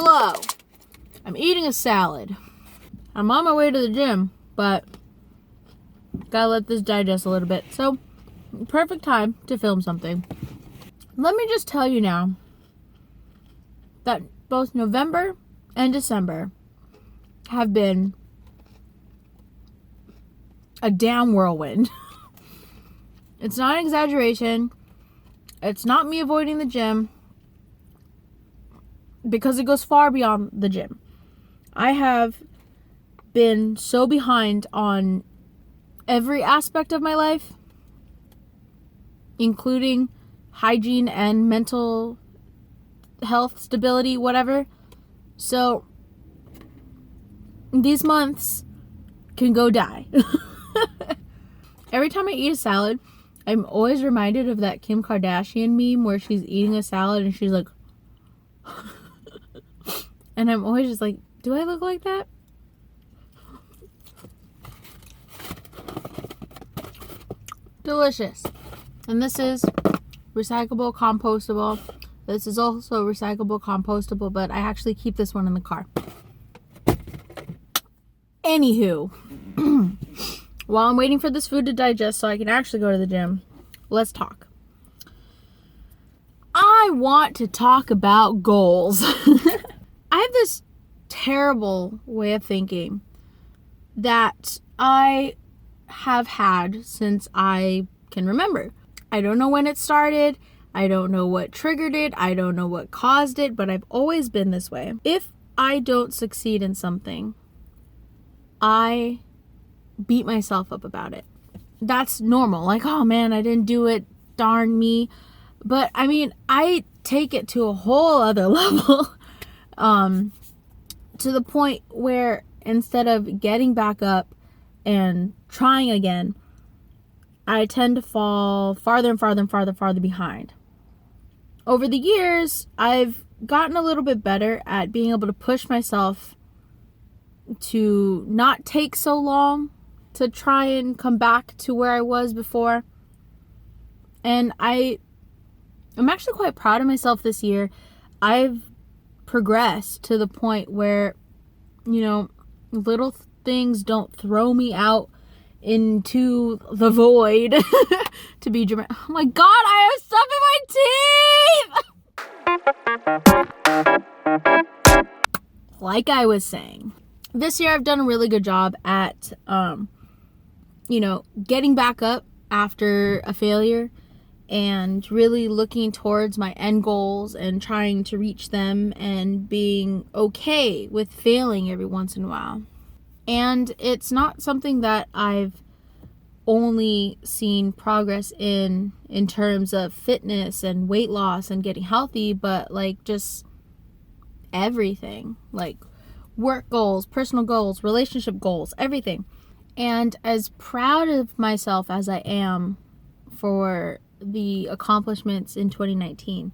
Hello. I'm eating a salad. I'm on my way to the gym, but gotta let this digest a little bit. So, perfect time to film something. Let me just tell you now that both November and December have been a damn whirlwind. It's not an exaggeration. It's not me avoiding the gym, because it goes far beyond the gym. I have been so behind on every aspect of my life, including hygiene and mental health, stability, whatever. So these months can go die. Every time I eat a salad, I'm always reminded of that Kim Kardashian meme where she's eating a salad and she's like, and I'm always just like, do I look like that? Delicious. And this is recyclable, compostable. This is also recyclable, compostable, but I actually keep this one in the car. Anywho, while I'm waiting for this food to digest so I can actually go to the gym, let's talk. I want to talk about goals. I have this terrible way of thinking that I have had since I can remember. I don't know when it started. I don't know what triggered it. I don't know what caused it, but I've always been this way. If I don't succeed in something, I beat myself up about it. That's normal. Like, oh man, I didn't do it. Darn me. But I mean, I take it to a whole other level. To the point where instead of getting back up and trying again, I tend to fall farther and farther and farther behind. Over the years, I've gotten a little bit better at being able to push myself to not take so long to try and come back to where I was before. And I'm actually quite proud of myself this year. I've progressed to the point where, little things don't throw me out into the void to be dramatic. Oh my god, I have stuff in my teeth! Like I was saying, this year I've done a really good job at, getting back up after a failure and really looking towards my end goals and trying to reach them and being okay with failing every once in a while. And it's not something that I've only seen progress in terms of fitness and weight loss and getting healthy, but like just everything, like work goals, personal goals, relationship goals, everything. And as proud of myself as I am for the accomplishments in 2019,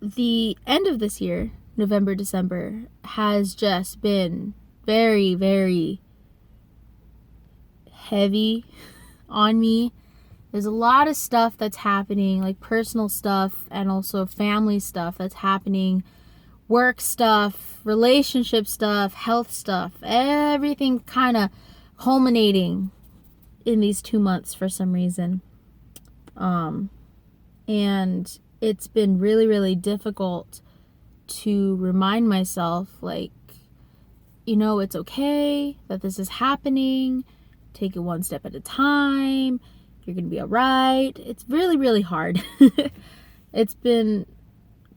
the end of this year, November, December, has just been very, very heavy on me. There's a lot of stuff that's happening, like personal stuff and also family stuff that's happening, work stuff, relationship stuff, health stuff, everything kind of culminating in these 2 months for some reason. And it's been really, really difficult to remind myself, like, it's okay that this is happening. Take it one step at a time. You're going to be all right. It's really, really hard. It's been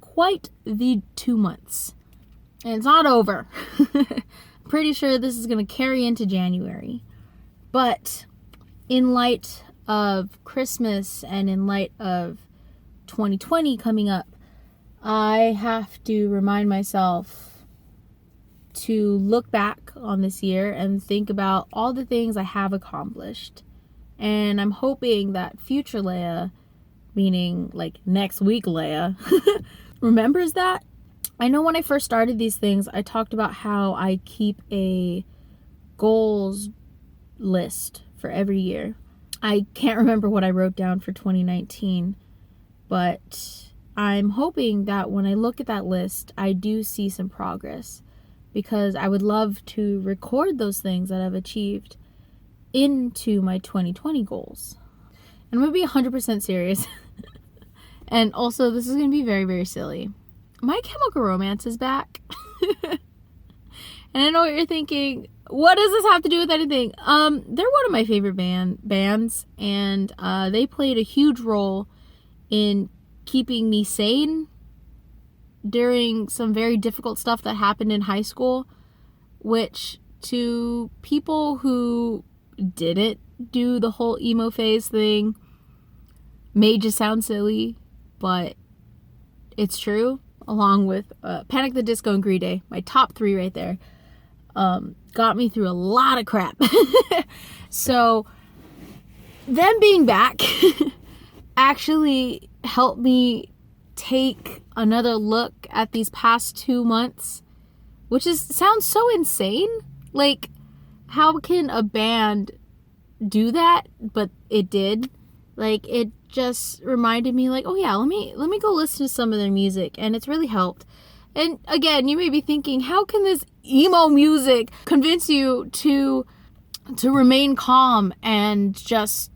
quite the 2 months. And it's not over. Pretty sure this is going to carry into January. But in light of Christmas and in light of 2020 coming up, I have to remind myself to look back on this year and think about all the things I have accomplished. And I'm hoping that future Leia, meaning like next week Leia, remembers that. I know when I first started these things, I talked about how I keep a goals list for every year. I can't remember what I wrote down for 2019, but I'm hoping that when I look at that list, I do see some progress, because I would love to record those things that I've achieved into my 2020 goals. And I'm going to be 100% serious. And also, this is going to be very, very silly. My Chemical Romance is back. And I know what you're thinking. What does this have to do with anything? They're one of my favorite bands, and they played a huge role in keeping me sane during some very difficult stuff that happened in high school, which to people who didn't do the whole emo phase thing may just sound silly, but it's true. Along with Panic! At the Disco and Green Day, my top 3 right there, got me through a lot of crap. So them being back actually helped me take another look at these past 2 months, which sounds so insane. Like, how can a band do that? But it did. Like, it just reminded me, like, oh yeah, let me go listen to some of their music, and it's really helped. And again, you may be thinking, how can this emo music convince you to remain calm and just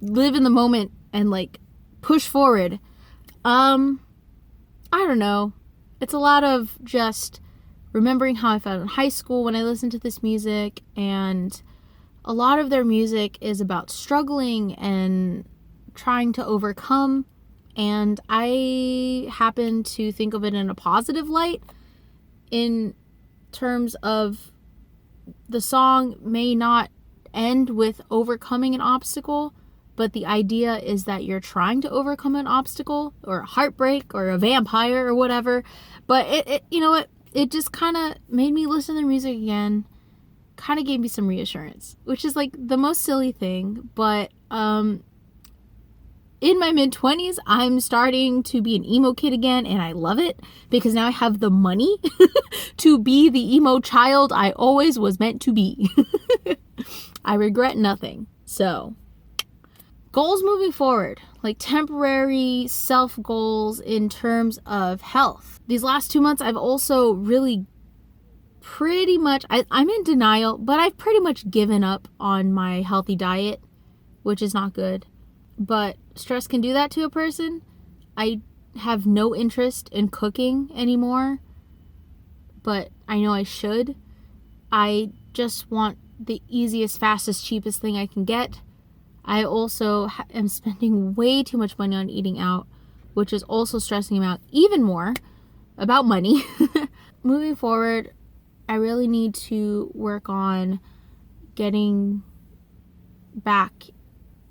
live in the moment and like push forward? I don't know. It's a lot of just remembering how I felt in high school when I listened to this music, and a lot of their music is about struggling and trying to overcome, and I happen to think of it in a positive light, in terms of the song may not end with overcoming an obstacle, but the idea is that you're trying to overcome an obstacle or a heartbreak or a vampire or whatever. But it you know what, it just kind of made me listen to their music again, kind of gave me some reassurance, which is like the most silly thing. But in my mid-20s, I'm starting to be an emo kid again, and I love it, because now I have the money to be the emo child I always was meant to be. I regret nothing. So, goals moving forward, like temporary self goals in terms of health. These last 2 months, I've also really pretty much, I'm in denial, but I've pretty much given up on my healthy diet, which is not good. But stress can do that to a person. I have no interest in cooking anymore, but I know I should. I just want the easiest, fastest, cheapest thing I can get. I also am spending way too much money on eating out, which is also stressing me out even more about money. Moving forward, I really need to work on getting back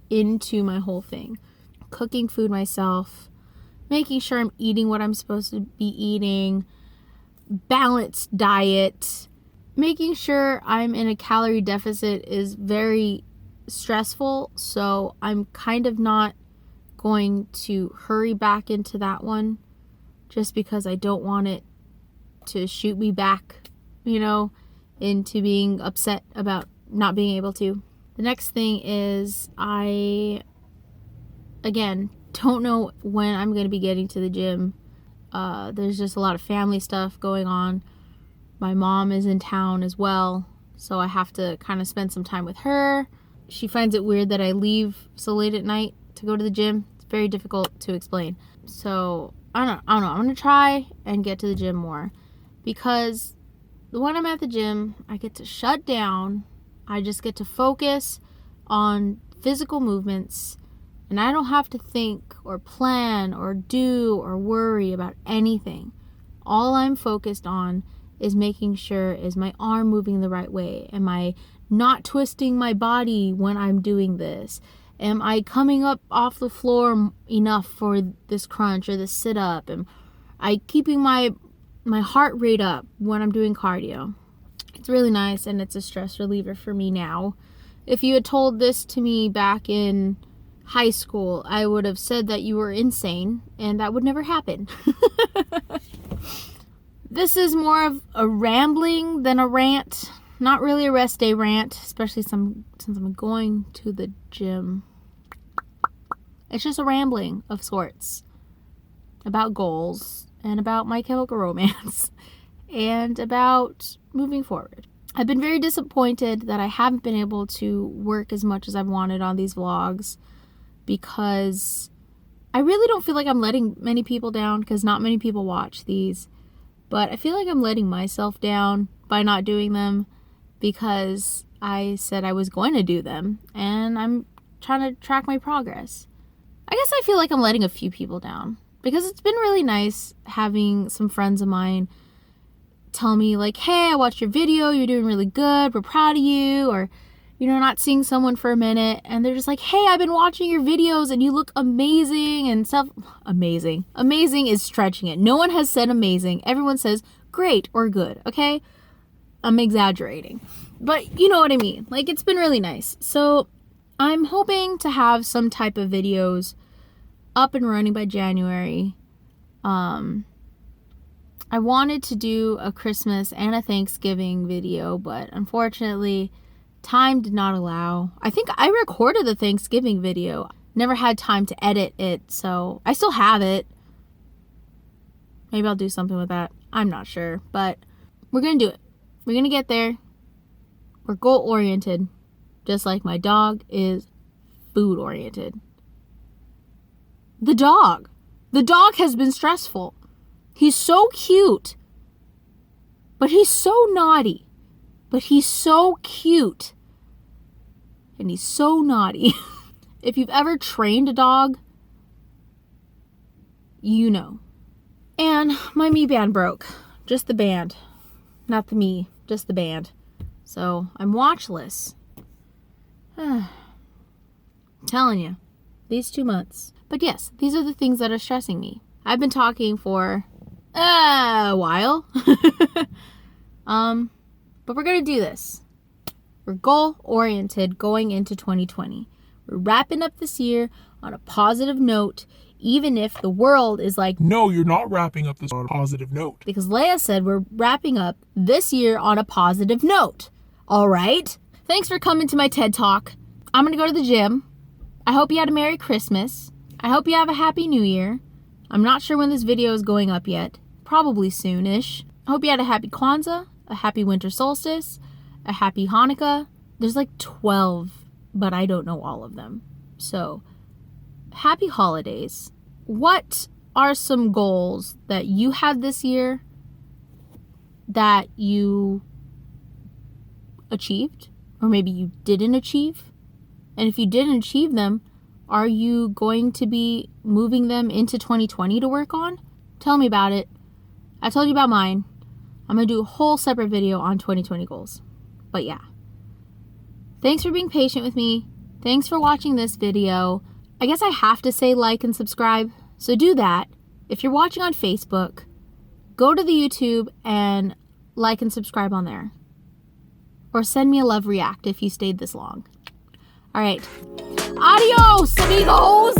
into my whole thing. Cooking food myself, making sure I'm eating what I'm supposed to be eating, balanced diet. Making sure I'm in a calorie deficit is very stressful, so I'm kind of not going to hurry back into that one, just because I don't want it to shoot me back, into being upset about not being able to. The next thing is I, again, don't know when I'm going to be getting to the gym. There's just a lot of family stuff going on. My mom is in town as well, so I have to kind of spend some time with her. She finds it weird that I leave so late at night to go to the gym. It's very difficult to explain. So, I don't know. I'm going to try and get to the gym more, because when I'm at the gym, I get to shut down. I just get to focus on physical movements, and I don't have to think or plan or do or worry about anything. All I'm focused on is making sure, is my arm moving the right way? Am I not twisting my body when I'm doing this? Am I coming up off the floor enough for this crunch or this sit-up? Am I keeping my heart rate up when I'm doing cardio? It's really nice, and it's a stress reliever for me now. If you had told this to me back in high school, I would have said that you were insane, and that would never happen. This is more of a rambling than a rant. Not really a rest day rant, especially since I'm going to the gym. It's just a rambling of sorts. about goals, and about My Chemical Romance, and about moving forward. I've been very disappointed that I haven't been able to work as much as I've wanted on these vlogs, because I really don't feel like I'm letting many people down, because not many people watch these, but I feel like I'm letting myself down by not doing them, because I said I was going to do them, and I'm trying to track my progress. I guess I feel like I'm letting a few people down, because it's been really nice having some friends of mine tell me like, hey, I watched your video, you're doing really good, we're proud of you, or, you know, not seeing someone for a minute, and they're just like, hey, I've been watching your videos and you look amazing and stuff. Amazing. Amazing is stretching it. No one has said amazing. Everyone says great or good, okay? I'm exaggerating. But you know what I mean. Like, it's been really nice. So I'm hoping to have some type of videos up and running by January. I wanted to do a Christmas and a Thanksgiving video, but unfortunately, time did not allow. I think I recorded the Thanksgiving video. Never had time to edit it, so I still have it. Maybe I'll do something with that. I'm not sure, but we're going to do it. We're going to get there. We're goal-oriented, just like my dog is food-oriented. The dog has been stressful. He's so cute, but he's so naughty. But he's so cute, and he's so naughty. If you've ever trained a dog, you know. And my Me band broke. Just the band. Not the me, just the band. So I'm watchless. Telling you, these 2 months. But yes, these are the things that are stressing me. I've been talking for a while. But we're going to do this. We're goal-oriented going into 2020. We're wrapping up this year on a positive note, even if the world is like, no, you're not wrapping up this on a positive note. Because Leia said we're wrapping up this year on a positive note. All right? Thanks for coming to my TED Talk. I'm going to go to the gym. I hope you had a Merry Christmas. I hope you have a Happy New Year. I'm not sure when this video is going up yet. Probably soonish. I hope you had a Happy Kwanzaa, a Happy Winter Solstice, a Happy Hanukkah. There's like 12, but I don't know all of them. So, happy holidays. What are some goals that you had this year that you achieved? Or maybe you didn't achieve? And if you didn't achieve them, are you going to be moving them into 2020 to work on? Tell me about it. I told you about mine. I'm going to do a whole separate video on 2020 goals. But yeah. Thanks for being patient with me. Thanks for watching this video. I guess I have to say like and subscribe. So do that. If you're watching on Facebook, go to the YouTube and like and subscribe on there. Or send me a love react if you stayed this long. All right. Adios, amigos!